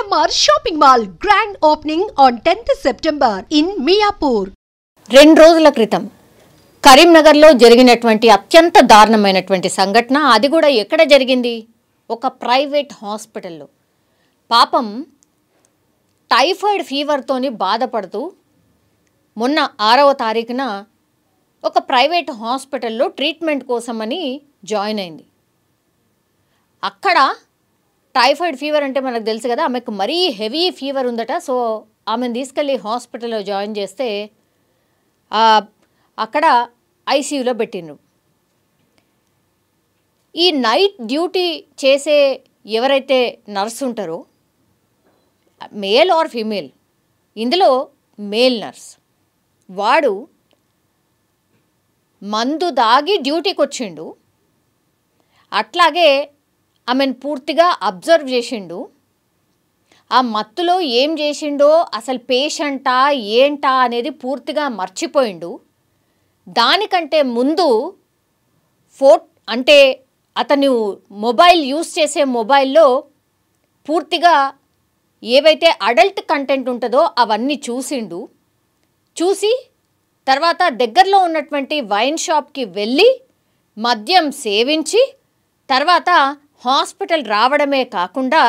Shalimar Shopping Mall grand opening on 10th September in Miapur. 2 రోజుల క్రితం కరీంనగర్లో జరిగినటువంటి అత్యంత దారుణమైనటువంటి సంఘటన. అది కూడా ఎక్కడ జరిగింది? ఒక ప్రైవేట్ హాస్పిటల్లో. పాపం టైఫాయిడ్ ఫీవర్తోని బాధపడుతూ మొన్న 6వ తారీఖున ఒక ప్రైవేట్ హాస్పిటల్లో ట్రీట్మెంట్ కోసమని జాయిన్ అయింది. అక్కడ టైఫాయిడ్ ఫీవర్ అంటే మనకు తెలుసు కదా, ఆమెకు మరీ హెవీ ఫీవర్ ఉందట. సో ఆమెను తీసుకెళ్ళి హాస్పిటల్లో జాయిన్ చేస్తే అక్కడ ఐసీయూలో పెట్టిండ్రు. ఈ నైట్ డ్యూటీ చేసే ఎవరైతే నర్స్ ఉంటారో, మేల్ ఆర్ ఫీమేల్, ఇందులో మేల్ నర్స్, వాడు మందు దాగి డ్యూటీకి వచ్చిండు. అట్లాగే ఆమెను పూర్తిగా అబ్జర్వ్ చేసిండు. ఆ మత్తులో ఏం చేసిండో, అసలు పేషెంటా ఏంటా అనేది పూర్తిగా మర్చిపోయిండు. దానికంటే ముందు అంటే అతను మొబైల్ యూస్ చేసే మొబైల్లో పూర్తిగా ఏవైతే అడల్ట్ కంటెంట్ ఉంటుందో అవన్నీ చూసిండు. చూసి తర్వాత దగ్గరలో ఉన్నటువంటి వైన్ షాప్కి వెళ్ళి మద్యం సేవించి తర్వాత హాస్పిటల్ రావడమే కాకుండా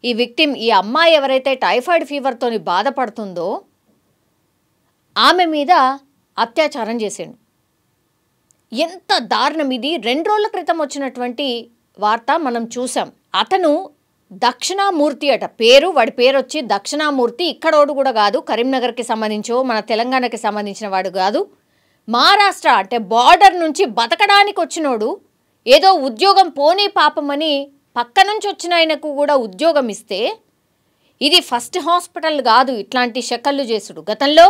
ఈ విక్టిమ్, ఈ అమ్మాయి ఎవరైతే టైఫాయిడ్ ఫీవర్తోని బాధపడుతుందో ఆమె మీద అత్యాచారం చేసిండు. ఎంత దారుణం ఇది! 2 రోజుల క్రితం వచ్చినటువంటి వార్త మనం చూసాం. అతను దక్షిణామూర్తి అట పేరు, వాడి పేరు వచ్చి దక్షిణామూర్తి. ఇక్కడోడు కూడా కాదు, కరీంనగర్కి సంబంధించో మన తెలంగాణకి సంబంధించిన వాడు కాదు. మహారాష్ట్ర అంటే బార్డర్ నుంచి బతకడానికి వచ్చినోడు. ఏదో ఉద్యోగం పోనీ పాపమని పక్క నుంచి వచ్చిన ఆయనకు కూడా ఉద్యోగం ఇస్తే, ఇది ఫస్ట్ హాస్పిటల్ కాదు ఇట్లాంటి షకళ్ళు చేసుడు. గతంలో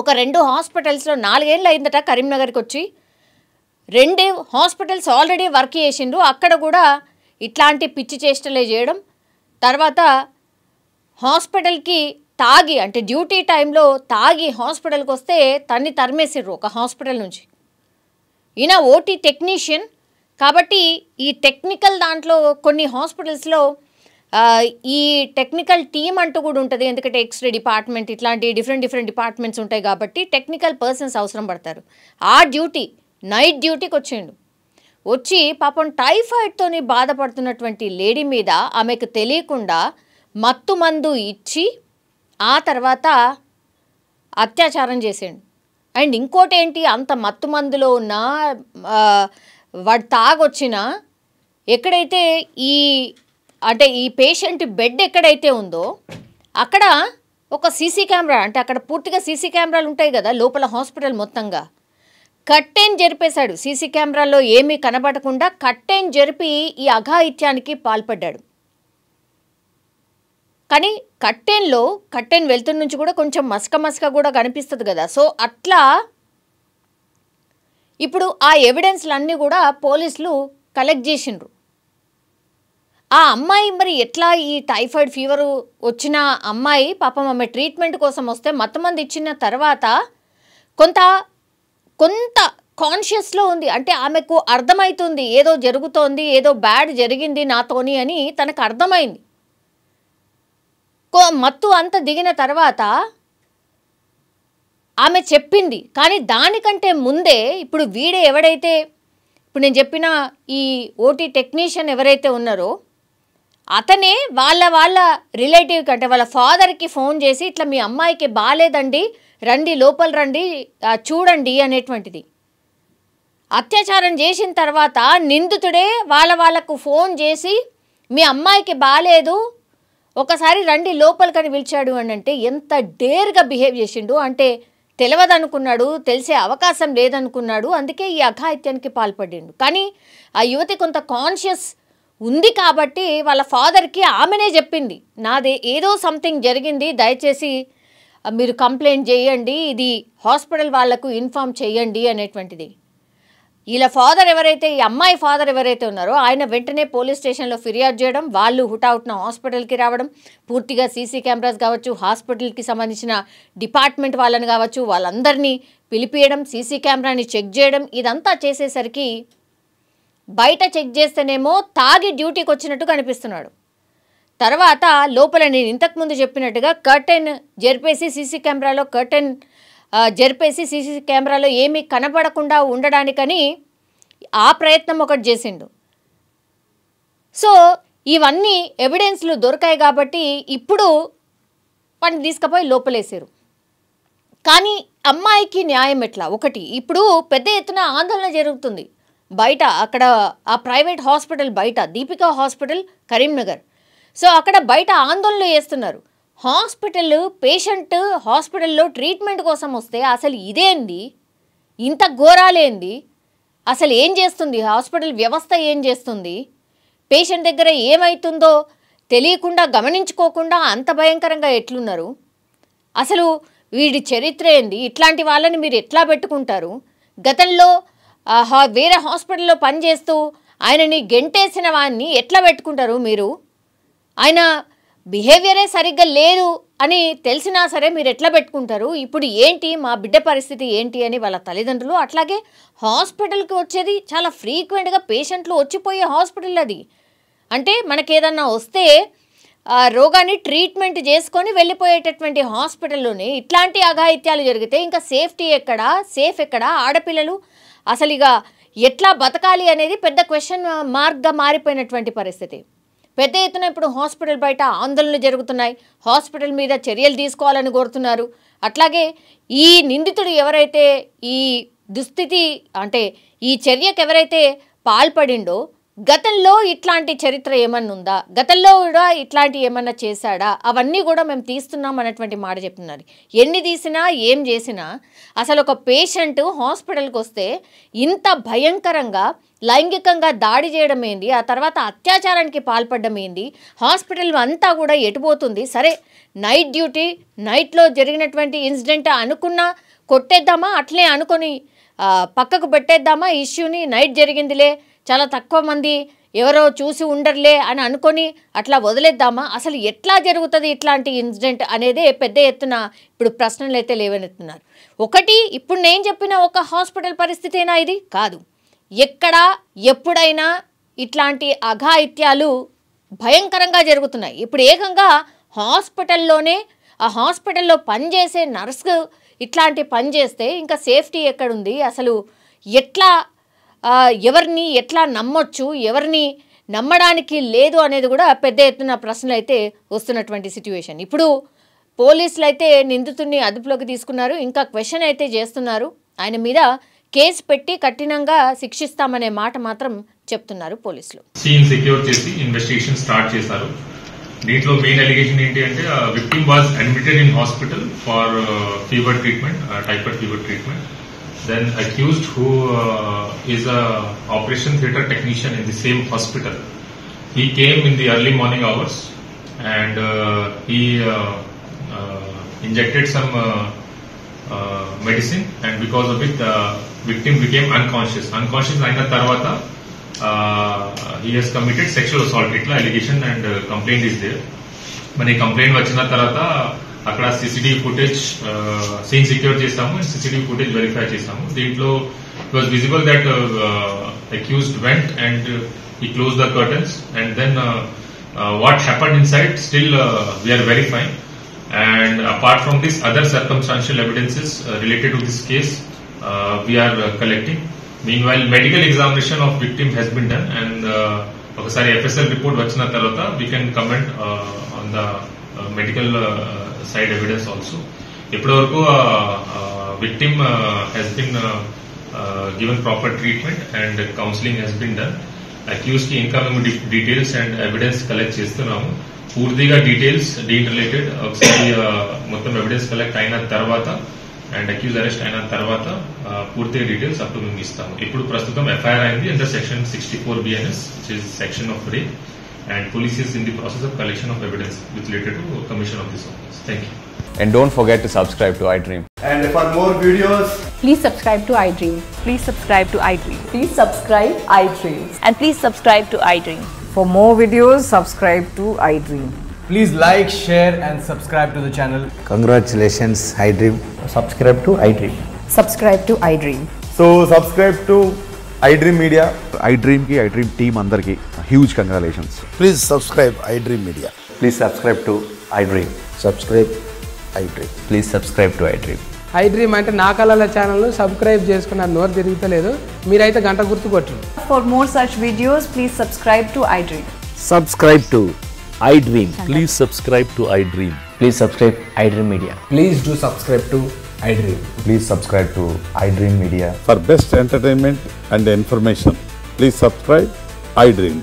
ఒక 2 హాస్పిటల్స్లో 4 ఏళ్ళు అయిందట కరీంనగర్కి వచ్చి. 2 హాస్పిటల్స్ ఆల్రెడీ వర్క్ చేసిండు. అక్కడ కూడా ఇట్లాంటి పిచ్చి చేష్టలే చేయడం. తర్వాత హాస్పిటల్కి తాగి, అంటే డ్యూటీ టైంలో తాగి హాస్పిటల్కి వస్తే తన్ని తరిమేసిర్రు ఒక హాస్పిటల్ నుంచి. ఈయన ఓటీ టెక్నీషియన్ కాబట్టి ఈ టెక్నికల్ దాంట్లో కొన్ని హాస్పిటల్స్లో ఈ టెక్నికల్ టీమ్ అంటూ కూడా ఉంటుంది. ఎందుకంటే ఎక్స్రే డిపార్ట్మెంట్ ఇట్లాంటి డిఫరెంట్ డిపార్ట్మెంట్స్ ఉంటాయి కాబట్టి టెక్నికల్ పర్సన్స్ అవసరం పడతారు. ఆ డ్యూటీ నైట్ డ్యూటీకి వచ్చిండు. వచ్చి పాపం టైఫాయిడ్తోని బాధపడుతున్నటువంటి లేడీ మీద ఆమెకు తెలియకుండా మత్తు మందు ఇచ్చి ఆ తర్వాత అత్యాచారం చేసిండు. అండ్ ఇంకోటి ఏంటి, అంత మత్తు మందులో ఉన్న వాడు తాగొచ్చిన ఎక్కడైతే ఈ పేషెంట్ బెడ్ ఎక్కడైతే ఉందో అక్కడ ఒక సీసీ కెమెరా, అంటే అక్కడ పూర్తిగా సీసీ కెమెరాలు ఉంటాయి కదా లోపల హాస్పిటల్ మొత్తంగా, కట్టెన్ జరిపేశాడు. సీసీ కెమెరాలో ఏమీ కనబడకుండా కట్టెన్ జరిపి ఈ అఘాయిత్యానికి పాల్పడ్డాడు. కానీ కట్టెన్ వెళ్తున్న నుంచి కూడా కొంచెం మసక కూడా కనిపిస్తుంది కదా. సో అట్లా ఇప్పుడు ఆ ఎవిడెన్స్లన్నీ కూడా పోలీసులు కలెక్ట్ చేసిండ్రు. ఆ అమ్మాయి మరి ఎట్లా, ఈ టైఫాయిడ్ ఫీవర్ వచ్చిన అమ్మాయి పాపం ఆమె ట్రీట్మెంట్ కోసం వస్తే మత్తమంది ఇచ్చిన తర్వాత కొంత కాన్షియస్లో ఉంది. అంటే ఆమెకు అర్థమవుతుంది ఏదో జరుగుతోంది, ఏదో బ్యాడ్ జరిగింది నాతోని అని తనకు అర్థమైంది. మత్తు అంత దిగిన తర్వాత ఆమె చెప్పింది. కానీ దానికంటే ముందే ఇప్పుడు ఎవడైతే ఇప్పుడు నేను చెప్పిన ఈ ఓటీ టెక్నీషియన్ ఎవరైతే ఉన్నారో అతనే వాళ్ళ రిలేటివ్కి, అంటే వాళ్ళ ఫాదర్కి ఫోన్ చేసి ఇట్లా మీ అమ్మాయికి బాగాలేదండి, రండి లోపల రండి చూడండి అనేటువంటిది. అత్యాచారం చేసిన తర్వాత నిందితుడే వాళ్ళకు ఫోన్ చేసి మీ అమ్మాయికి బాగాలేదు, ఒకసారి రండి లోపలికని పిలిచాడు అని అంటే ఎంత డేర్గా బిహేవ్ చేసిండు. అంటే తెలియదనుకున్నాడు, తెలిసే అవకాశం లేదనుకున్నాడు, అందుకే ఈ అఘాయిత్యానికి పాల్పడిండు. కానీ ఆ యువతి కొంత కాన్షియస్ ఉంది కాబట్టి వాళ్ళ ఫాదర్కి ఆమెనే చెప్పింది, నాదే ఏదో సంథింగ్ జరిగింది, దయచేసి మీరు కంప్లైంట్ చేయండి, ఇది హాస్పిటల్ వాళ్లకు ఇన్ఫామ్ చేయండి అనేటువంటిది. వీళ్ళ ఫాదర్ ఎవరైతే, ఈ అమ్మాయి ఫాదర్ ఎవరైతే ఉన్నారో ఆయన వెంటనే పోలీస్ స్టేషన్లో ఫిర్యాదు చేయడం, వాళ్ళు హుటాహుటిన హాస్పిటల్కి రావడం, పూర్తిగా సీసీ కెమెరాస్ కావచ్చు, హాస్పిటల్కి సంబంధించిన డిపార్ట్మెంట్ వాళ్ళని కావచ్చు, వాళ్ళందరినీ పిలిపియడం, సీసీ కెమెరాని చెక్ చేయడం, ఇదంతా చేసేసరికి బయట చెక్ చేస్తేనేమో తాగి డ్యూటీకి వచ్చినట్టు కనిపిస్తున్నాడు. తర్వాత లోపల నేను ఇంతకుముందు చెప్పినట్టుగా కర్టెన్ జరిపేసి సీసీ కెమెరాలో జరిపేసి సీసీ కెమెరాలో ఏమీ కనబడకుండా ఉండడానికని ఆ ప్రయత్నం ఒకటి చేసిండు. సో ఇవన్నీ ఎవిడెన్స్లు దొరికాయి కాబట్టి ఇప్పుడు వాడిని తీసుకుపోయి లోపలేసారు. కానీ అమ్మాయికి న్యాయం ఎట్లా? ఒకటి, ఇప్పుడు పెద్ద ఎత్తున ఆందోళన జరుగుతుంది బయట, అక్కడ ఆ ప్రైవేట్ హాస్పిటల్ బయట, దీపికా హాస్పిటల్ కరీంనగర్. సో అక్కడ బయట ఆందోళనలు చేస్తున్నారు. పేషెంట్ హాస్పిటల్లో ట్రీట్మెంట్ కోసం వస్తే అసలు ఇదేంది, ఇంత ఘోరాలేంది, అసలు ఏం చేస్తుంది హాస్పిటల్ వ్యవస్థ, ఏం చేస్తుంది, పేషెంట్ దగ్గర ఏమవుతుందో తెలియకుండా గమనించుకోకుండా అంత భయంకరంగా ఎట్లున్నారు, అసలు వీడి చరిత్ర ఏంది, ఇట్లాంటి వాళ్ళని మీరు ఎట్లా పెట్టుకుంటారు? గతంలో వేరే హాస్పిటల్లో పనిచేస్తూ ఆయనని గెంటేసిన వాడిని ఎట్లా పెట్టుకుంటారు మీరు? ఆయన బిహేవియరే సరిగ్గా లేదు అని తెలిసినా సరే మీరు ఎట్లా పెట్టుకుంటారు? ఇప్పుడు ఏంటి మా బిడ్డ పరిస్థితి ఏంటి అని వాళ్ళ తల్లిదండ్రులు, అట్లాగే హాస్పిటల్కి వచ్చేది చాలా ఫ్రీక్వెంట్గా పేషెంట్లు వచ్చిపోయే హాస్పిటల్ అది. అంటే మనకేదన్నా వస్తే రోగాన్ని ట్రీట్మెంట్ చేసుకొని వెళ్ళిపోయేటటువంటి హాస్పిటల్లోనే ఇట్లాంటి అఘాయిత్యాలు జరిగితే ఇంకా సేఫ్టీ ఎక్కడా, సేఫ్ ఎక్కడా? ఆడపిల్లలు అసలు ఇక ఎట్లా బతకాలి అనేది పెద్ద క్వశ్చన్ మార్క్గా మారిపోయినటువంటి పరిస్థితి. పెద్ద ఎత్తున ఇప్పుడు హాస్పిటల్ బయట ఆందోళనలు జరుగుతున్నాయి, హాస్పిటల్ మీద చర్యలు తీసుకోవాలని కోరుతున్నారు. అట్లాగే ఈ నిందితుడు ఎవరైతే ఈ దుస్థితి అంటే ఈ చర్యకు ఎవరైతే పాల్పడిండో గతంలో ఇట్లాంటి చరిత్ర ఏమన్నా ఉందా, గతంలో కూడా ఇట్లాంటి ఏమన్నా చేశాడా, అవన్నీ కూడా మేము తీస్తున్నాం అన్నటువంటి మాట చెప్తున్నారు. ఎన్ని తీసినా ఏం చేసినా అసలు ఒక పేషెంట్ హాస్పిటల్కి వస్తే ఇంత భయంకరంగా లైంగికంగా దాడి చేయడం ఏంది, ఆ తర్వాత అత్యాచారానికి పాల్పడడం ఏంది, హాస్పిటల్ అంతా కూడా ఎటుపోతుంది? సరే నైట్ డ్యూటీ, నైట్లో జరిగినటువంటి ఇన్సిడెంట్ అనుకున్నా కొట్టేద్దామా, అట్లే అనుకొని పక్కకు పెట్టేద్దామా ఇష్యూని, నైట్ జరిగిందిలే చాలా తక్కువ మంది ఎవరో చూసి ఉండర్లే అని అనుకొని అట్లా వదిలేద్దామా? అసలు ఎట్లా జరుగుతుంది ఇట్లాంటి ఇన్సిడెంట్ అనేదే పెద్ద ఎత్తున ఇప్పుడు ప్రశ్నలు అయితే లేవనెత్తున్నారు. ఒకటి, ఇప్పుడు నేను చెప్పిన ఒక హాస్పిటల్ పరిస్థితేనా ఇది? కాదు. ఎక్కడ ఎప్పుడైనా ఇట్లాంటి అఘాయిత్యాలు భయంకరంగా జరుగుతున్నాయి. ఇప్పుడు ఏకంగా హాస్పిటల్లోనే ఆ హాస్పిటల్లో పనిచేసే నర్సు ఇట్లాంటి పని చేస్తే ఇంకా సేఫ్టీ ఎక్కడుంది? అసలు ఎట్లా ఎవరిని ఎట్లా నమ్మొచ్చు, ఎవరిని నమ్మడానికి లేదు అనేది కూడా పెద్ద ఎత్తున ప్రశ్నలు అయితే వస్తున్నటువంటి సిట్యుయేషన్. ఇప్పుడు పోలీసులు అయితే నిందితుడిని అదుపులోకి తీసుకున్నారు, ఇంకా క్వశ్చన్ అయితే చేస్తున్నారు. ఆయన మీద కేసు పెట్టి కఠినంగా శిక్షిస్తామనే మాట మాత్రం చెప్తున్నారు పోలీసులు. సీన్ సెక్యూర్ చేసి ఇన్వెస్టిగేషన్ స్టార్ట్ చేశారు. దీంట్లో మెయిన్ అలిగేషన్ ఏంటి అంటే victim was admitted in hospital for fever treatment, typhoid fever treatment. Then accused who is a operation theatre technician in the same hospital. He came in the early morning hours and he injected some medicine, and because of it the victim became unconscious. Unconscious aina tarvata he has committed sexual assault. Itla allegation and complaint is there. Mani complaint vachina tarvata అక్కడ CCTV footage scene secure చేసాము, CCTV footage verify చేసాము. దీంట్లో it was visible that accused went and he close the curtains and then what happened inside still we are verifying. And apart from this other circumstantial evidences related to this case we are collecting. Meanwhile medical examination of victim has been done and ఒకసారి FSL report వచ్చిన తర్వాత we can comment on the medical side evidence also. ఇప్పటివరకు victim has been given proper treatment and counseling has been done. Accused ki incoming details and evidence collect చేస్తున్నాము. పూర్తిగా details దీని related ఒకసారి మొత్తం evidence collect అయిన తర్వాత and accuse arrest అయిన తర్వాత పూర్తిగా డీటెయిల్స్ అప్పుడు మేము ఇస్తాము. ఇప్పుడు ప్రస్తుతం ఎఫ్ఐఆర్ అయింది under section 64 BNS, which is section of rape, and police is in the process of collection of evidence with related to commission of this offense. Thank you. And don't forget to subscribe to iDream. And for more videos, please subscribe to iDream. Please subscribe to iDream. Please subscribe iDream. And please subscribe to iDream. For more videos, subscribe to iDream. please like, share and subscribe to the channel. Congratulations, iDream. Subscribe to iDream. Subscribe to iDream. So subscribe to iDream Media. iDream team andarki huge congratulations. Please subscribe iDream Media. Please subscribe to iDream. Subscribe iDream. Please subscribe to iDream. iDream అంటే నా కళల channel subscribe చేసుకున్న నోరు తిరుగుతలేదు మీరైతే గంట గుర్తు కొట్టండి. For more such videos, please subscribe to iDream. Subscribe to iDream. Please subscribe to iDream. Please subscribe iDream Media. Please do subscribe to iDream. Please subscribe to iDream Media. For best entertainment and information, please subscribe iDream.